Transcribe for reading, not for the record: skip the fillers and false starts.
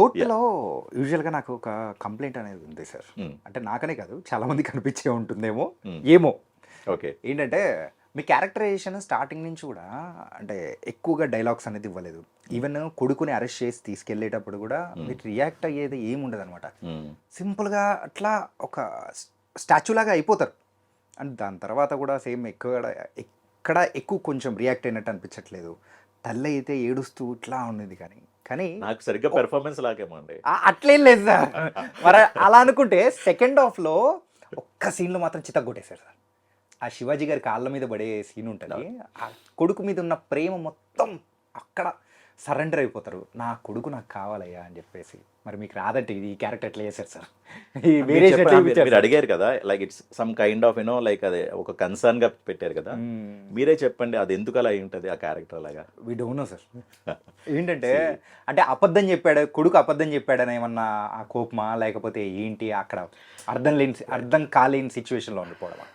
కోర్టులో యూజువల్గా నాకు ఒక కంప్లైంట్ అనేది ఉంది సార్. అంటే నాకనే కాదు చాలా మందికి అనిపించే ఉంటుందేమో ఏమో. ఓకే. ఏంటంటే మీ క్యారెక్టరైజేషన్ స్టార్టింగ్ నుంచి కూడా అంటే ఎక్కువగా డైలాగ్స్ అనేది ఇవ్వలేదు. ఈవెన్ కొడుకుని అరెస్ట్ చేసి తీసుకెళ్లేటప్పుడు కూడా మీరు రియాక్ట్ అయ్యేది ఏముండదు అనమాట. సింపుల్గా అట్లా ఒక స్టాచ్యూ లాగా అయిపోతారు. అండ్ దాని తర్వాత కూడా సేమ్ ఎక్కడ ఎక్కువ కొంచెం రియాక్ట్ అయినట్టు అనిపించట్లేదు. తల్లి అయితే ఏడుస్తూ ఇట్లా ఉండేది కానీ కానీ నాకు సరిగ్గా పెర్ఫార్మెన్స్ లాగేమో అండి. అట్లేం లేదు సార్. మరి అలా అనుకుంటే సెకండ్ హాఫ్లో ఒక్క సీన్లో మాత్రం చితగ్గొట్టేశారు సార్. ఆ శివాజీ గారి కాళ్ళ మీద పడే సీన్ ఉంటుంది. ఆ కొడుకు మీద ఉన్న ప్రేమ మొత్తం అక్కడ సరెండర్ అయిపోతారు. నా కొడుకు నాకు కావాలయ్యా అని చెప్పేసి. మరి మీకు రాదంటే ఇది ఈ క్యారెక్టర్ ఎట్లా చేశారు సార్? ఈ వేరే మీరు అడిగారు కదా, like it's some kind of you know like అదే ఒక కన్సర్న్ గా పెట్టారు కదా, మీరే చెప్పండి అది ఎందుకు అలా అయి ఉంటుంది ఆ క్యారెక్టర్ అలాగా? We don't know sir. ఏంటంటే అంటే అబద్ధం చెప్పాడు కొడుకు, అబద్ధం చెప్పాడని ఏమన్నా ఆ కోపమా లేకపోతే ఏంటి అక్కడ అర్థం కాలేని సిచ్యువేషన్లో ఉండిపోవడమా?